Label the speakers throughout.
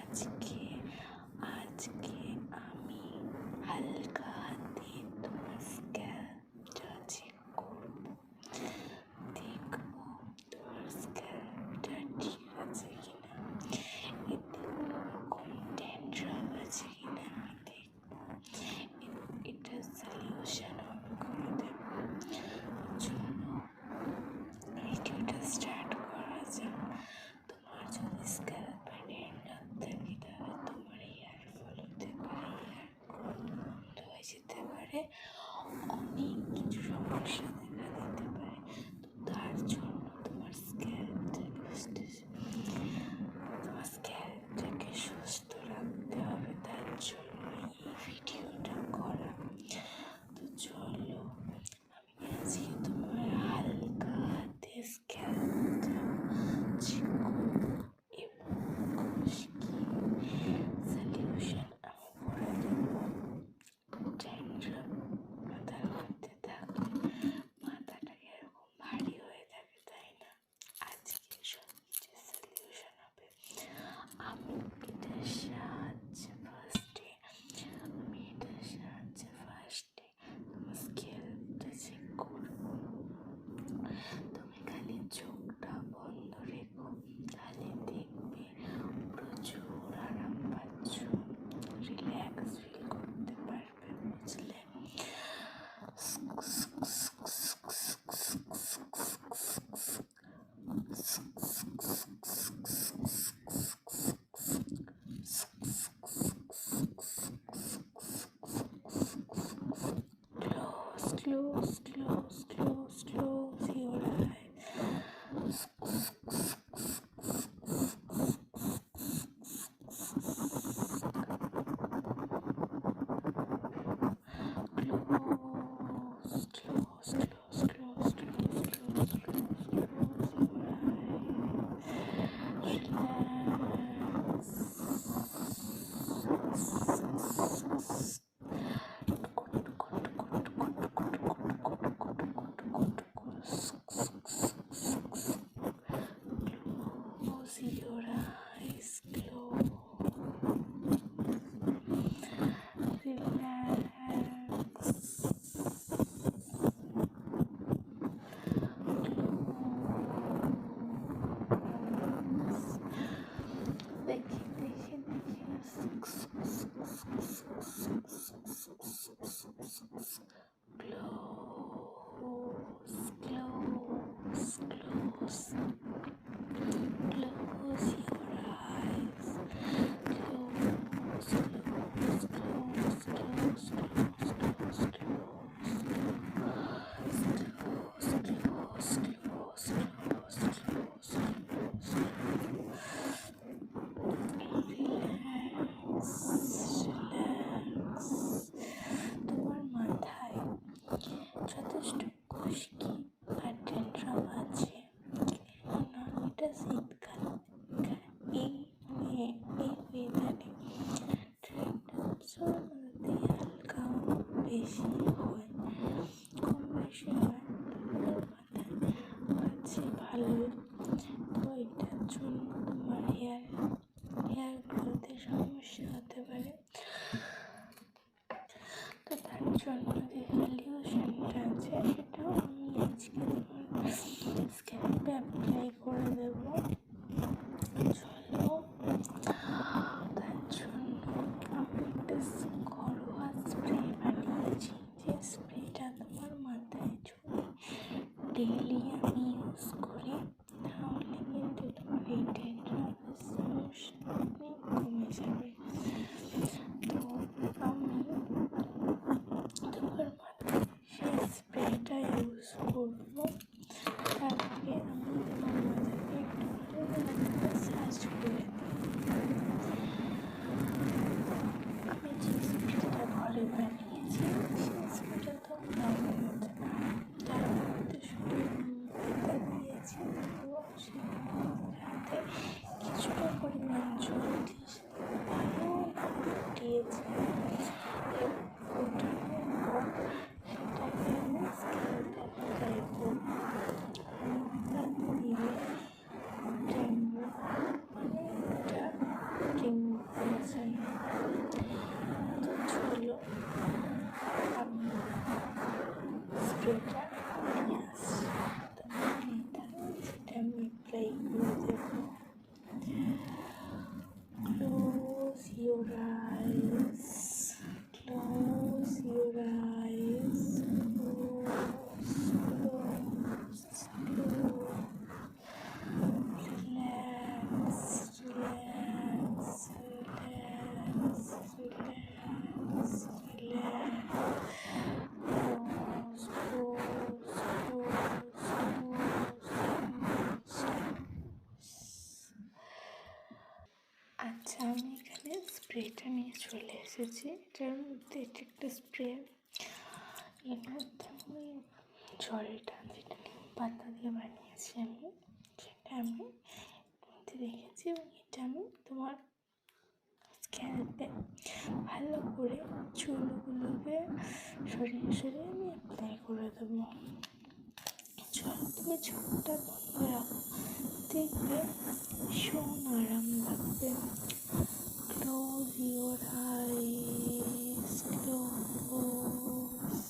Speaker 1: আজকে আজকে আমি হালকা হাতে তোমার স্ক্যাল্পটা চেক করবো, দেখবো তোমার স্ক্যাল্পটা ঠিক আছে কিনা, এতে কোনো রকম ড্যান্ড্রাফ আছে কিনা আমি দেখবো, এটা সলিউশন আমি করে দেবো। চলো ভিডিওটা স্টার্ট করা যাক। তোমার যদি স্ক্যাল্পে ড্যান্ড্রাফ থাকে তাহলে তোমার হেয়ার ফল হতে পারে, হেয়ার গ্রোথ বন্ধ হয়ে যেতে পারে, অনেক কিছু সমস্যা দেখা দিতে পারে। তো তার জন্য তোমার স্ক্যাল্পটাকে সুস্থ রাখতে হবে, তার জন্য এই ভিডিওটা করা। তো চলো আমি আজকে তোমার হালকা হাতে স্ক্যাল্পটা চেক করবো এবং সলিউশন আমি করে দেবো। ড্যান্ড্রাফ মাথার মধ্যে থাকলে মাথাটা এরকম ভারী হয়ে থাকে, তাই না? আজকে সবচেয়ে সলিউশন হবে। আমি এটার সাহায্যে ফার্স্টে তোমার স্ক্যাল্পটা চেক করবো। তুমি খালি চোখটা বন্ধ রেখো, তাহলে দেখবে প্রচুর আরাম পাচ্ছ, রিল্যাক্স ফিল করতে পারবে, বুঝলে? Close your eyes. Close your eyes, close. Relax. দেখি Close your eyes. তোমার মাথায় যথেষ্ট খুশকি আর ড্যান্ড্রাফ আছে, কেননা এটা শীতকাল। এই ওয়েদারে হালকা বেশি হয়, কম বেশি হয়, তোমার মাথায় আছে ভালোই। তো এটার জন্য তোমার হেয়ার গ্রোথের সমস্যা হতে পারে। তো তার জন্য যে সলিউশনটা আছে সেটাও আমি আজকে তোমার স্ক্যাল্পে অ্যাপ্লাই করে দেবো। চলো, তার জন্য আমি একটা ঘরোয়া স্প্রে বানিয়েছি, যে স্প্রেটা তোমার মাথায় যদি ডেইলি আমি ইউজ করি তাহলে কিন্তু তোমার এই ড্যান্ড্রাফের সমস্যা অনেক কমে যাবে। তো আমি তোমার মাথায় সেই স্প্রেটা ইউজ করবো। তার আগে আমি তোমার মাথাকে একটু ম্যাসাজ করে আমি যে স্প্রেটা ঘরে বানিয়েছি সেই স্প্রেটা তো দামের মধ্যে না, তার মধ্যে শুধু পাতা দিয়েছি এবং সাথে কিছুটা পরিমাণ জল দিয়ে ভালো ফুটিয়েছি। ফোটানোর পর সেটাকে আমি স্ক্যাল্পে অ্যাপ্লাই করবো। তাতে দিলে ড্যান্ড্রাফ মানে এটা আচ্ছা, আমি এখানে স্প্রেটা নিয়ে চলে এসেছি। এটার মধ্যে এটা একটা স্প্রে, এর মধ্যে আমি জলটা যেটা নিম পাতা দিয়ে বানিয়েছি আমি, সেটা আমি মধ্যে রেখেছি এবং এটা আমি তোমার স্ক্যাল্পে ভালো করে চুলগুলোকে সরিয়ে সরিয়ে আমি অ্যাপ্লাই করে দেবো। চলো তুমি চোখটা বন্ধ রাখো, দেখবে ভীষণ আরাম লাগবে। Close your eyes, close your eyes,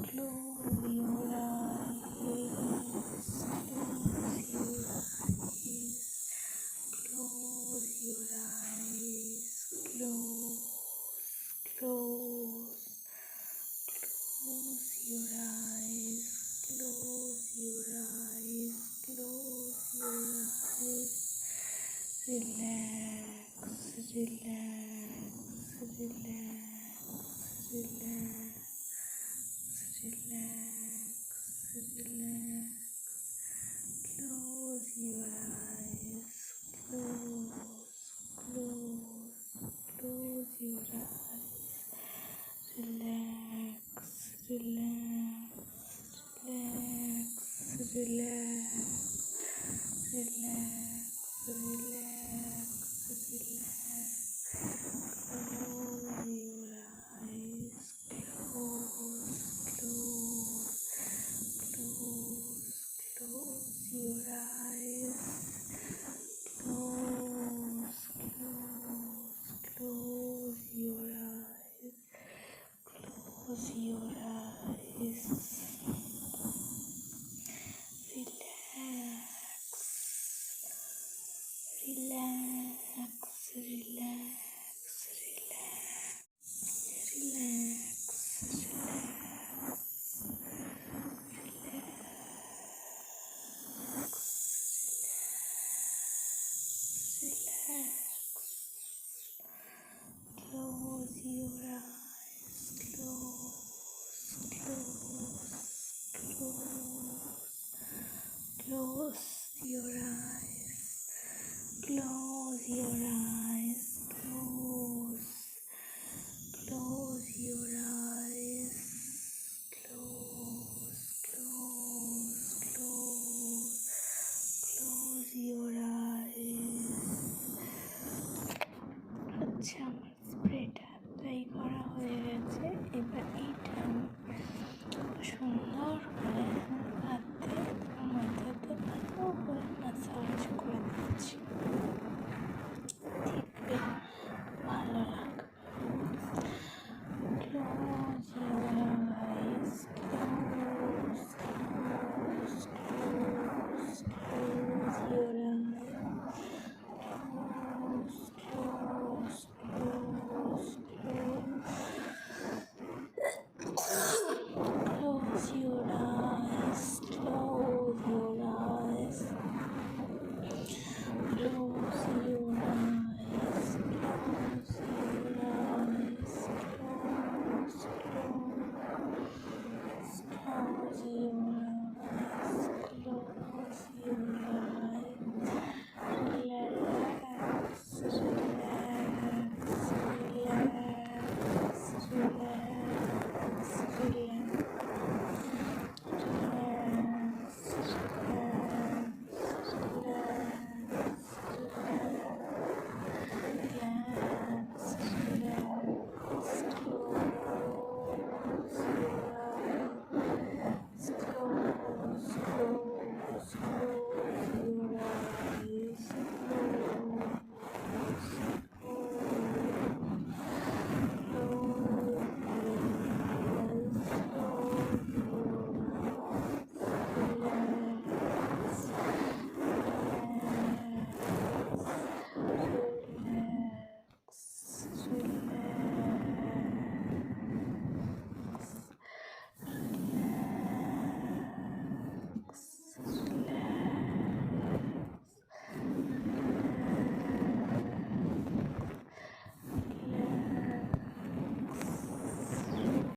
Speaker 1: close your eyes, close your eyes, close your eyes, close your eyes. Relax, relax, relax, relax, relax, relax. Close your eyes, close your eyes. Relax, relax, relax, relax, relax, relax, relax. Close your eyes, close your eyes. Close your eyes. Close your eyes. Relax, relax, relax, relax, relax. Close your eyes. Close your eyes. Close your eyes. Close your eyes. Close your eyes. আচ্ছা, আমার স্প্রেটা apply করা হয়ে গেছে। এবার